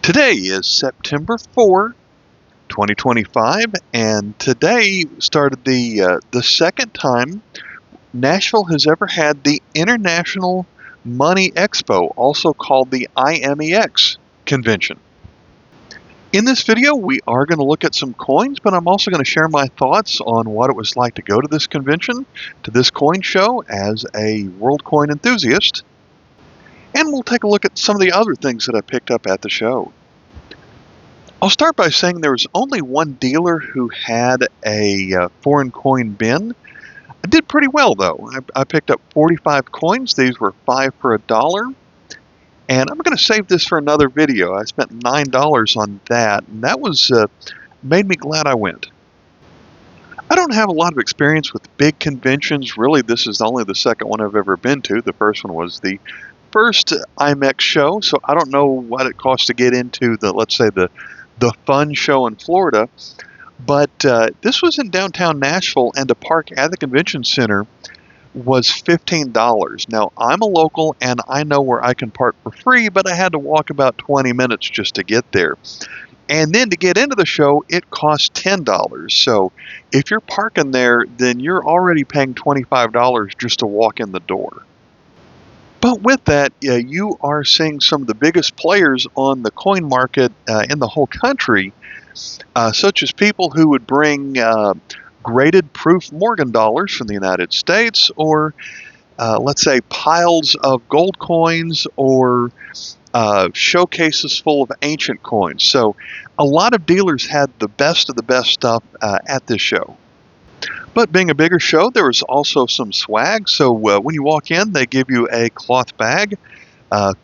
Today is September 4, 2025, and today started the second time Nashville has ever had the International Money Expo, also called the IMEX convention. In this video, we are going to look at some coins, but I'm also going to share my thoughts on what it was like to go to this convention, to this coin show as a world coin enthusiast. And we'll take a look at some of the other things that I picked up at the show. I'll start by saying there was only one dealer who had a foreign coin bin. I did pretty well, though. I picked up 45 coins. These were 5 for $1. And I'm going to save this for another video. I spent $9 on that, and that was made me glad I went. I don't have a lot of experience with big conventions. Really, this is only the second one I've ever been to. The first one was the first IMEX show, so I don't know what it costs to get into let's say the fun show in Florida. But this was in downtown Nashville, and to park at the convention center was $15. Now, I'm a local, and I know where I can park for free, but I had to walk about 20 minutes just to get there. And then to get into the show, it costs $10. So if you're parking there, then you're already paying $25 just to walk in the door. But with that, you are seeing some of the biggest players on the coin market in the whole country, such as people who would bring graded proof Morgan dollars from the United States, or let's say piles of gold coins, or showcases full of ancient coins. So a lot of dealers had the best of the best stuff at this show. But being a bigger show, there was also some swag. So when you walk in, they give you a cloth bag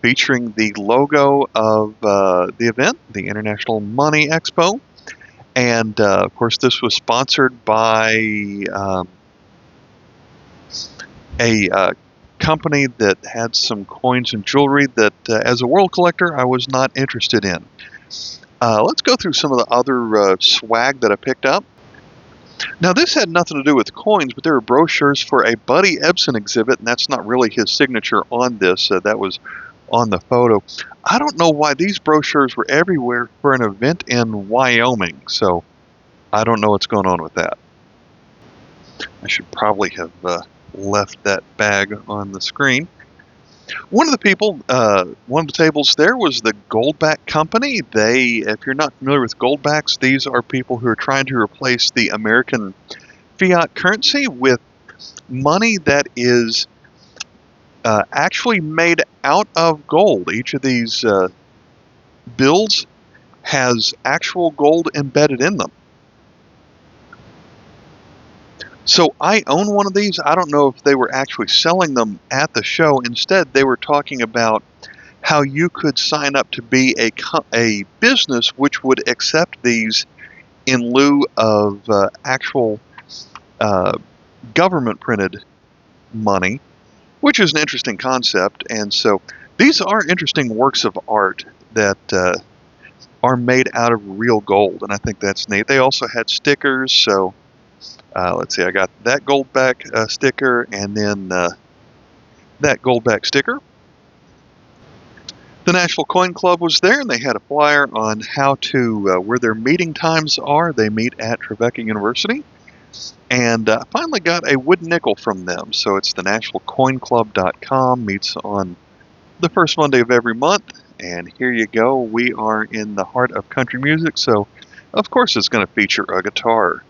featuring the logo of the event, the International Money Expo. And, of course, this was sponsored by a company that had some coins and jewelry that, as a world collector, I was not interested in. Let's go through some of the other swag that I picked up. Now, this had nothing to do with coins, but there were brochures for a Buddy Ebsen exhibit, and that's not really his signature on this. That was on the photo. I don't know why these brochures were everywhere for an event in Wyoming, so I don't know what's going on with that. I should probably have left that bag on the screen. One of the tables there was the Goldback Company. If you're not familiar with Goldbacks, these are people who are trying to replace the American fiat currency with money that is actually made out of gold. Each of these bills has actual gold embedded in them. So I own one of these. I don't know if they were actually selling them at the show. Instead, they were talking about how you could sign up to be a business which would accept these in lieu of actual government-printed money, which is an interesting concept. And so these are interesting works of art that are made out of real gold, and I think that's neat. They also had stickers, so let's see, I got that Goldback sticker, and then that Goldback sticker. The Nashville Coin Club was there, and they had a flyer on how to, where their meeting times are. They meet at Trevecca University. And I finally got a wood nickel from them. So it's the NashvilleCoinClub.com, meets on the first Monday of every month. And here you go. We are in the heart of country music, so of course it's going to feature a guitar.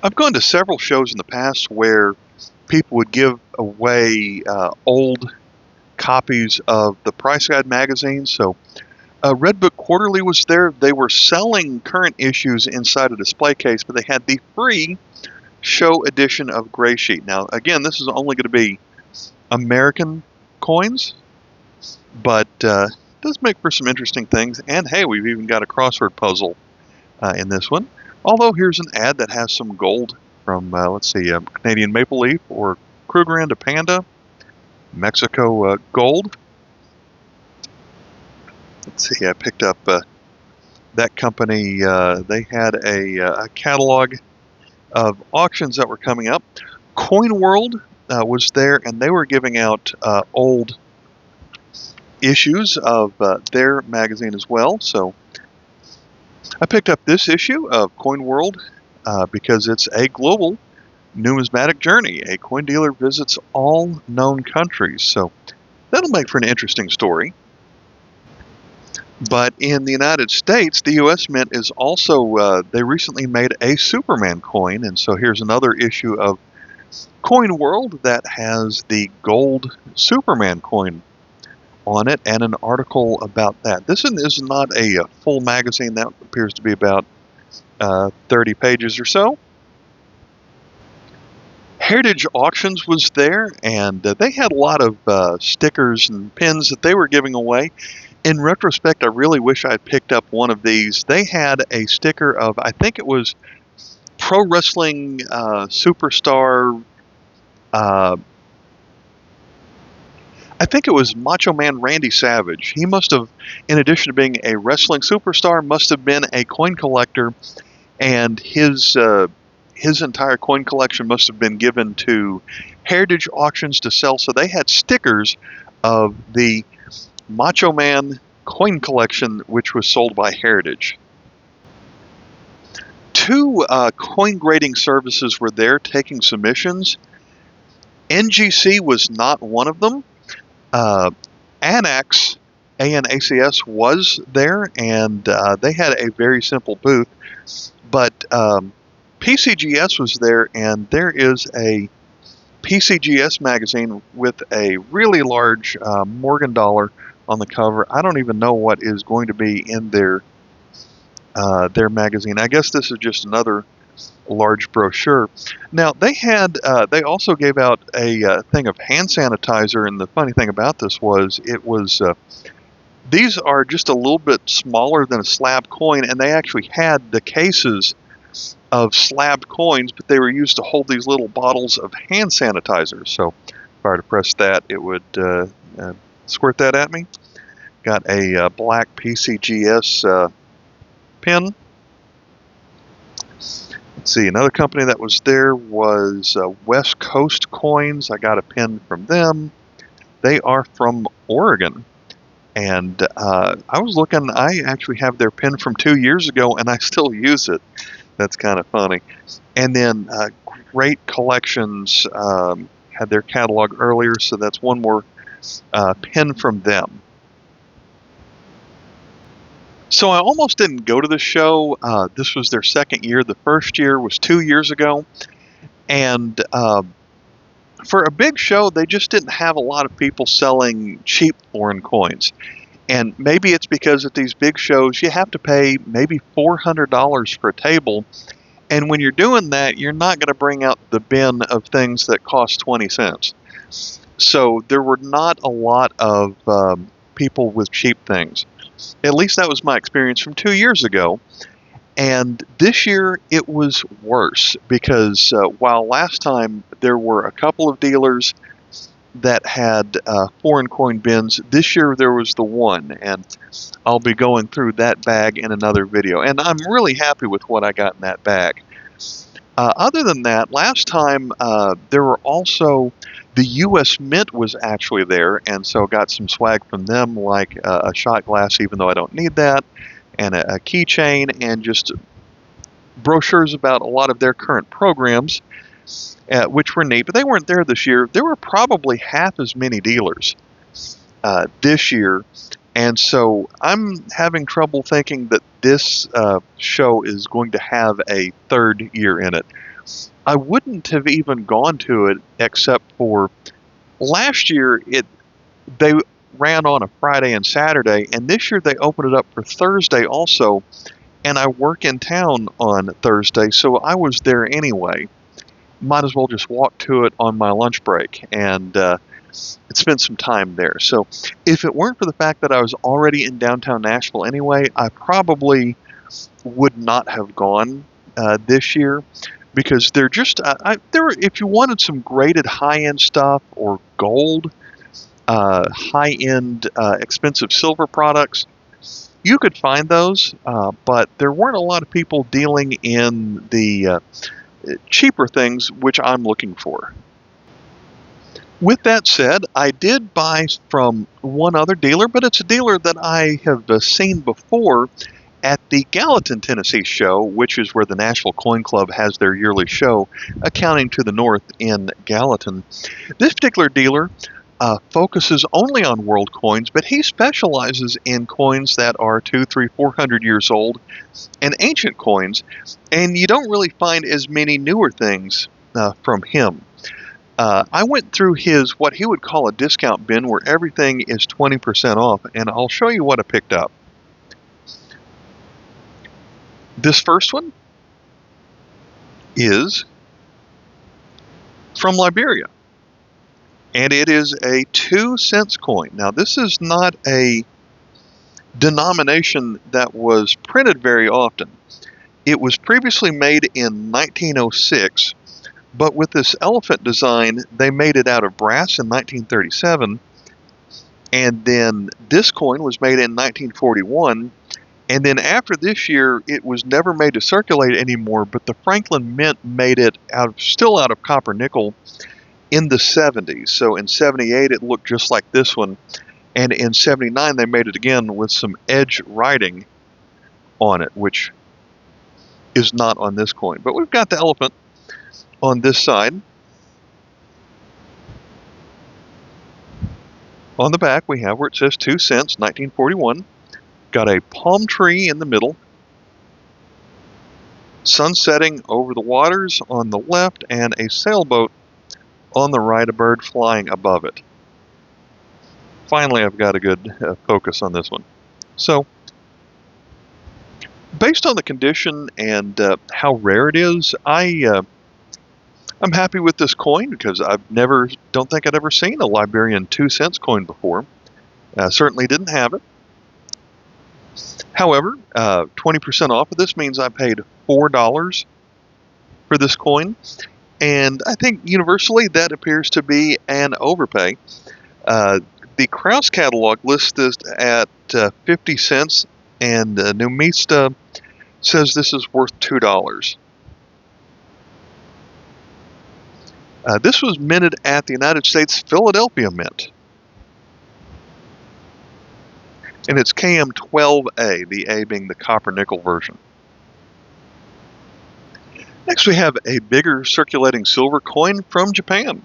I've gone to several shows in the past where people would give away old copies of the Price Guide magazine. So Red Book Quarterly was there. They were selling current issues inside a display case, but they had the free show edition of Gray Sheet. Now, again, this is only going to be American coins, but it does make for some interesting things. And hey, we've even got a crossword puzzle in this one. Although here's an ad that has some gold from, let's see, Canadian Maple Leaf, or Kruger and a Panda, Mexico gold. Let's see, I picked up that company. They had a catalog of auctions that were coming up. Coin World was there, and they were giving out old issues of their magazine as well. So I picked up this issue of Coin World because it's a global numismatic journey. A coin dealer visits all known countries. So that'll make for an interesting story. But in the United States, the U.S. Mint is also, they recently made a Superman coin. And so here's another issue of Coin World that has the gold Superman coin on it and an article about that. This is not a full magazine. That appears to be about 30 pages or so. Heritage Auctions was there, and they had a lot of stickers and pins that they were giving away. In retrospect, I really wish I had picked up one of these. They had a sticker of, I think it was pro wrestling superstar. I think it was Macho Man Randy Savage. He must have, in addition to being a wrestling superstar, must have been a coin collector, and his entire coin collection must have been given to Heritage Auctions to sell. So they had stickers of the Macho Man coin collection, which was sold by Heritage. Two coin grading services were there taking submissions. NGC was not one of them. ANACS, ANACS was there, and they had a very simple booth. But PCGS was there, and there is a PCGS magazine with a really large Morgan dollar on the cover. I don't even know what is going to be in their magazine. I guess this is just another large brochure. Now they also gave out a thing of hand sanitizer, and the funny thing about this was these are just a little bit smaller than a slab coin, and they actually had the cases of slabbed coins, but they were used to hold these little bottles of hand sanitizer. So if I were to press that, it would squirt that at me. Got a black PCGS pin. Let's see, another company that was there was West Coast Coins. I got a pin from them. They are from Oregon. And I was looking, I actually have their pin from 2 years ago, and I still use it. That's kind of funny. And then Great Collections had their catalog earlier, so that's one more pin from them. So I almost didn't go to the show. This was their second year. The first year was 2 years ago. And for a big show, they just didn't have a lot of people selling cheap foreign coins. And maybe it's because at these big shows, you have to pay maybe $400 for a table. And when you're doing that, you're not going to bring out the bin of things that cost 20 cents. So there were not a lot of people with cheap things. At least that was my experience from 2 years ago. And this year it was worse because while last time there were a couple of dealers that had foreign coin bins, this year there was the one, and I'll be going through that bag in another video. And I'm really happy with what I got in that bag. Other than that, last time there were also, the U.S. Mint was actually there, and so got some swag from them, like a shot glass, even though I don't need that, and a keychain, and just brochures about a lot of their current programs, which were neat. But they weren't there this year. There were probably half as many dealers this year, and so I'm having trouble thinking that this show is going to have a third year in it. I wouldn't have even gone to it except for last year they ran on a Friday and Saturday, and this year they opened it up for Thursday also, and I work in town on Thursday, so I was there anyway. Might as well just walk to it on my lunch break and spend some time there. So if it weren't for the fact that I was already in downtown Nashville anyway, I probably would not have gone this year, because they're just if you wanted some graded high-end stuff or gold, high-end expensive silver products, you could find those, but there weren't a lot of people dealing in the cheaper things, which I'm looking for. With that said, I did buy from one other dealer, but it's a dealer that I have seen before at the Gallatin, Tennessee show, which is where the Nashville Coin Club has their yearly show, accounting to the north in Gallatin. This particular dealer focuses only on world coins, but he specializes in coins that are 200, 300, 400 years old and ancient coins, and you don't really find as many newer things from him. I went through his, what he would call a discount bin, where everything is 20% off, and I'll show you what I picked up. This first one is from Liberia, and it is a 2-cent coin. Now, this is not a denomination that was printed very often. It was previously made in 1906, but with this elephant design, they made it out of brass in 1937, and then this coin was made in 1941, and then after this year, it was never made to circulate anymore, but the Franklin Mint made it still out of copper nickel in the 70s. So in 78, it looked just like this one, and in 79, they made it again with some edge writing on it, which is not on this coin. But we've got the elephant on this side. On the back, we have where it says 2 cents, 1941. Got a palm tree in the middle. Sun setting over the waters on the left, and a sailboat on the right, a bird flying above it. Finally, I've got a good focus on this one. So, based on the condition and how rare it is, I'm happy with this coin because don't think I'd ever seen a Liberian 2-cent coin before. Certainly didn't have it. However, 20% off of this means I paid $4 for this coin, and I think universally that appears to be an overpay. The Krause catalog lists this at 50 cents, and Numista says this is worth $2. This was minted at the United States Philadelphia Mint, and it's KM12A, the A being the copper nickel version. Next, we have a bigger circulating silver coin from Japan.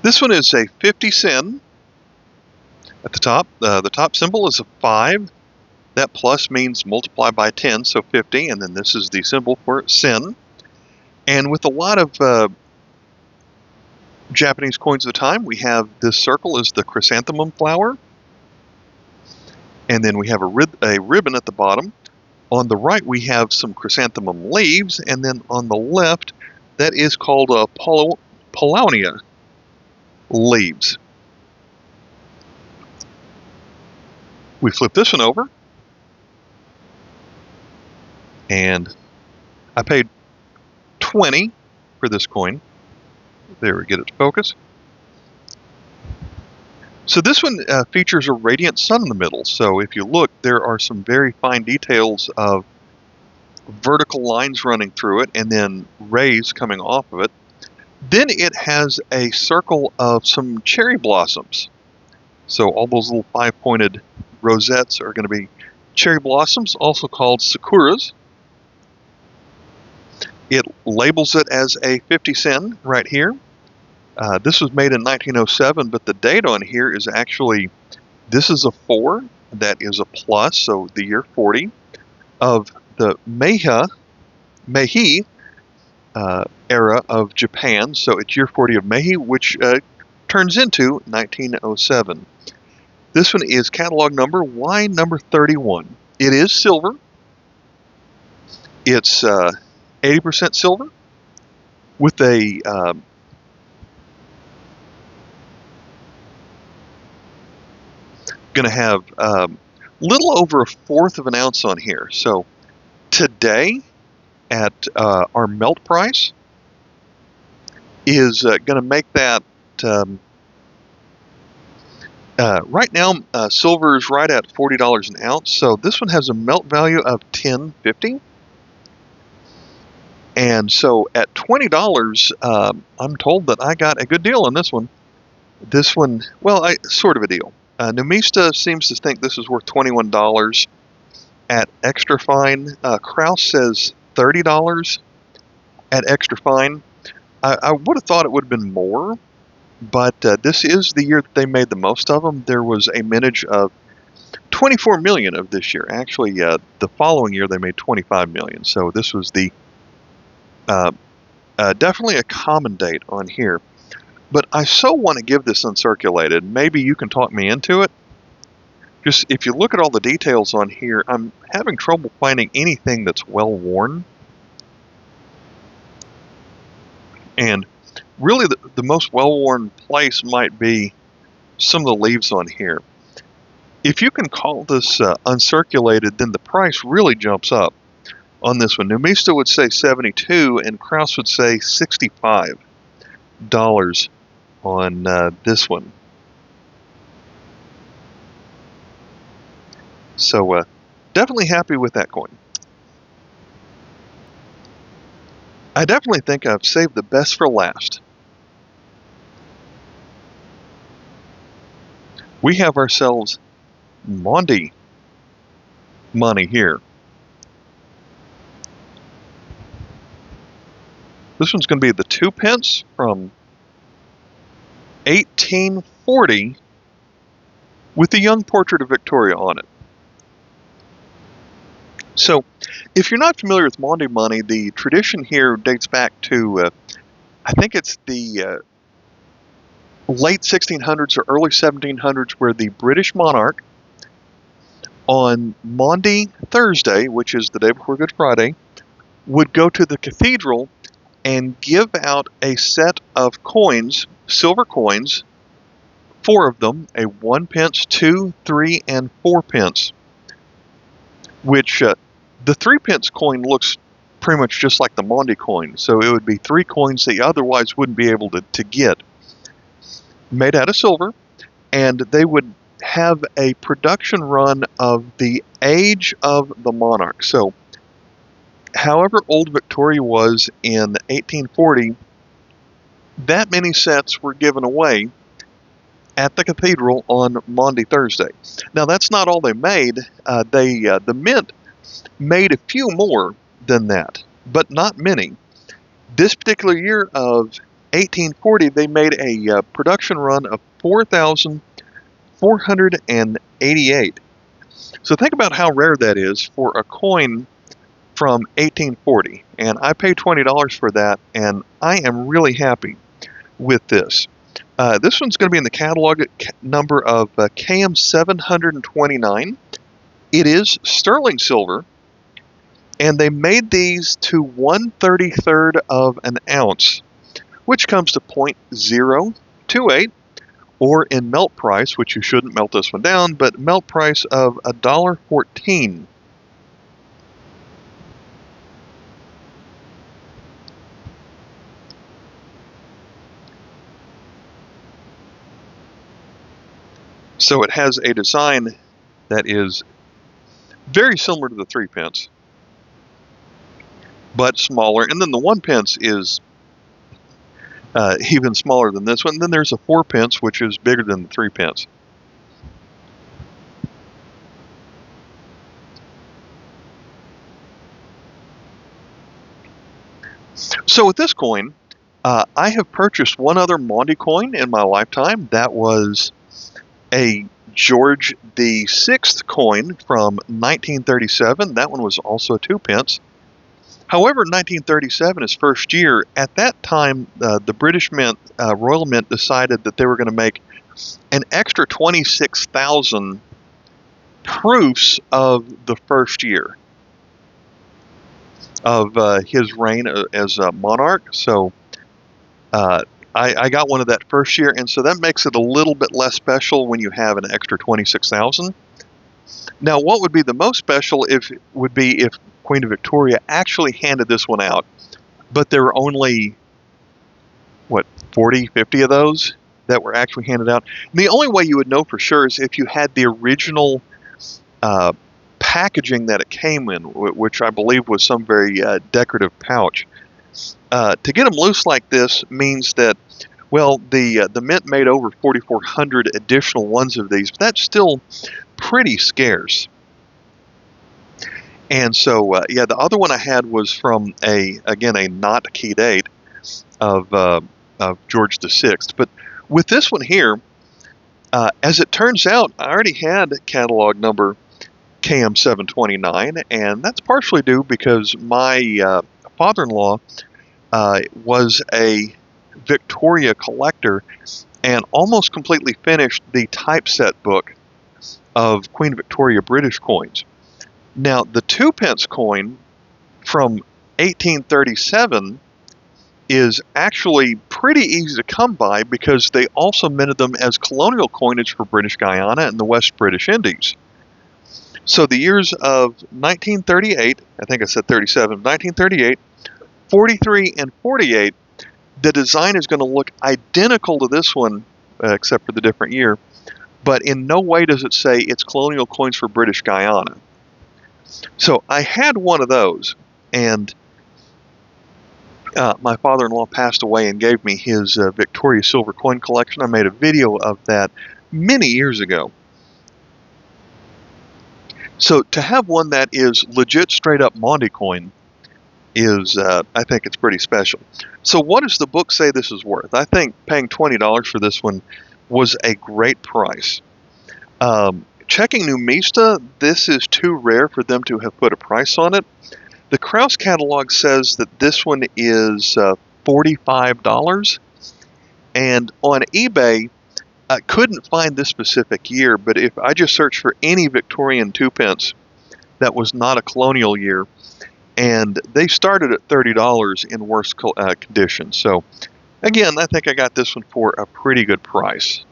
This one is a 50 sen. At the top symbol is a 5. That plus means multiply by 10, so 50, and then this is the symbol for sen. And with a lot of Japanese coins of the time, we have this circle is the chrysanthemum flower, and then we have a ribbon at the bottom. On the right, we have some chrysanthemum leaves, and then on the left, that is called a paulownia leaves. We flip this one over, and I paid $20 for this coin. There, we get it to focus. So this one features a radiant sun in the middle. So if you look, there are some very fine details of vertical lines running through it and then rays coming off of it. Then it has a circle of some cherry blossoms. So all those little 5-pointed rosettes are going to be cherry blossoms, also called sakuras. It labels it as a 50 sen right here. This was made in 1907, but the date on here is actually, this is a 4, that is a plus, so the year 40, of the Meiji era of Japan, so it's year 40 of Meiji, which turns into 1907. This one is catalog number Y number 31. It is silver. It's 80% silver with a going to have little over 1/4 of an ounce on here. So today at our melt price is going to make that right now silver is right at $40 an ounce. So this one has a melt value of $10.50. And so at $20, I'm told that I got a good deal on this one. This one, well, sort of a deal. Numista seems to think this is worth $21 at extra fine. Kraus says $30 at extra fine. I would have thought it would have been more, but this is the year that they made the most of them. There was a mintage of 24 million of this year. Actually, the following year they made 25 million. So this was the definitely a common date on here. But I so want to give this uncirculated. Maybe you can talk me into it. Just if you look at all the details on here, I'm having trouble finding anything that's well worn. And really the most well-worn place might be some of the leaves on here. If you can call this uncirculated, then the price really jumps up on this one. Numista would say $72 and Kraus would say $65 on this one. So definitely happy with that coin. I definitely think I've saved the best for last. We have ourselves Maundy money here. This one's going to be the 2 pence from 1840 with the young portrait of Victoria on it. So, if you're not familiar with Maundy money, the tradition here dates back to, I think it's the late 1600s or early 1700s, where the British monarch, on Maundy Thursday, which is the day before Good Friday, would go to the cathedral and give out a set of coins, silver coins, 4 of them, a 1 pence, 2, 3, and 4 pence, which the 3 pence coin looks pretty much just like the Maundy coin, so it would be 3 coins that you otherwise wouldn't be able to get, made out of silver, and they would have a production run of the age of the monarch. So, however old Victoria was in 1840, that many sets were given away at the cathedral on Maundy Thursday. Now, that's not all they made. The mint made a few more than that, but not many. This particular year of 1840, they made a production run of 4,488. So think about how rare that is for a coin from 1840. And I paid $20 for that, and I am really happy with this. This one's going to be in the catalog number of KM 729. It is sterling silver, and they made these to 1/33 of an ounce, which comes to 0.028, or in melt price, which you shouldn't melt this one down, but melt price of $1.14. So it has a design that is very similar to the 3 pence, but smaller. And then the 1 pence is even smaller than this one. And then there's a 4 pence, which is bigger than the 3 pence. So with this coin, I have purchased one other Maundy coin in my lifetime. That was a George VI coin from 1937. That one was also a 2 pence. However, 1937, his first year, at that time, the British Mint, Royal Mint, decided that they were going to make an extra 26,000 proofs of the first year of his reign as a monarch. So I got one of that first year, and so that makes it a little bit less special when you have an extra 26,000. Now, what would be the most special would be if Queen Victoria actually handed this one out, but there were only, 40, 50 of those that were actually handed out. And the only way you would know for sure is if you had the original packaging that it came in, which I believe was some very decorative pouch. To get them loose like this means that, well, the mint made over 4,400 additional ones of these, but that's still pretty scarce. And so, yeah, the other one I had was from a not key date of George VI. But with this one here, as it turns out, I already had catalog number KM729, and that's partially due because my father-in-law was a Victoria collector and almost completely finished the typeset book of Queen Victoria British coins. Now, the 2p coin from 1837 is actually pretty easy to come by because they also minted them as colonial coinage for British Guiana and the West British Indies. So the years of 1938, I think I said 37, 1938, 43, and 48, the design is going to look identical to this one, except for the different year, but in no way does it say it's colonial coins for British Guiana. So I had one of those, and my father-in-law passed away and gave me his Victoria silver coin collection. I made a video of that many years ago. So to have one that is legit straight-up Maundy coin is, I think it's pretty special. So what does the book say this is worth? I think paying $20 for this one was a great price. Checking Numista, this is too rare for them to have put a price on it. The Krause catalog says that this one is $45, and on eBay, I couldn't find this specific year, but if I just search for any Victorian 2p that was not a colonial year, and they started at $30 in worse condition. So, again, I think I got this one for a pretty good price.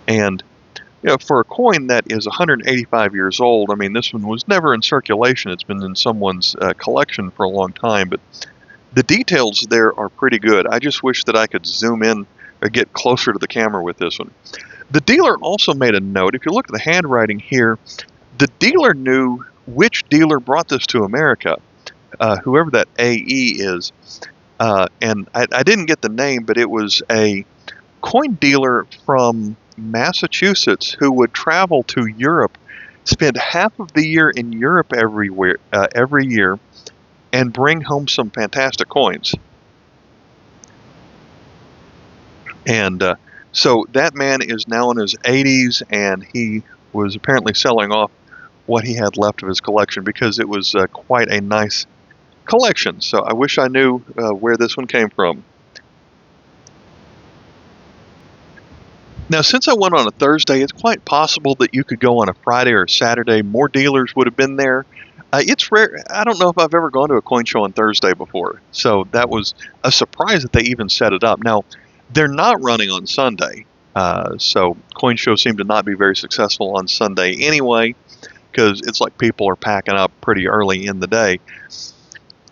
And you know, for a coin that is 185 years old, I mean, this one was never in circulation. It's been in someone's collection for a long time, but the details there are pretty good. I just wish that I could zoom in or get closer to the camera with this one. The dealer also made a note. If you look at the handwriting here, the dealer knew which dealer brought this to America, whoever that AE is. And I didn't get the name, but it was a coin dealer from Massachusetts who would travel to Europe, spend half of the year in Europe every year, and bring home some fantastic coins. And so that man is now in his 80s, and he was apparently selling off what he had left of his collection because it was quite a nice collection. So I wish I knew where this one came from. Now, since I went on a Thursday, it's quite possible that you could go on a Friday or a Saturday. More dealers would have been there. It's rare. I don't know if I've ever gone to a coin show on Thursday before, so that was a surprise that they even set it up. Now, they're not running on Sunday, so coin shows seem to not be very successful on Sunday anyway, because it's like people are packing up pretty early in the day.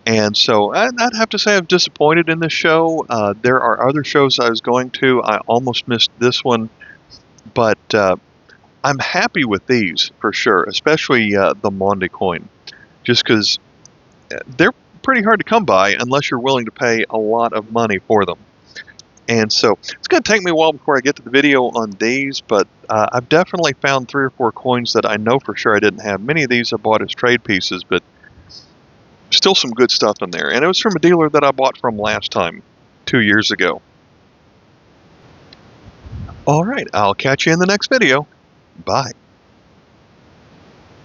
And so I'd have to say I'm disappointed in this show. There are other shows I was going to. I almost missed this one, but I'm happy with these for sure, especially the Maundy coin, just because they're pretty hard to come by unless you're willing to pay a lot of money for them. And so it's going to take me a while before I get to the video on these, but I've definitely found 3 or 4 coins that I know for sure I didn't have. Many of these I bought as trade pieces, but still some good stuff in there. And it was from a dealer that I bought from last time, 2 years ago. All right, I'll catch you in the next video. Bye.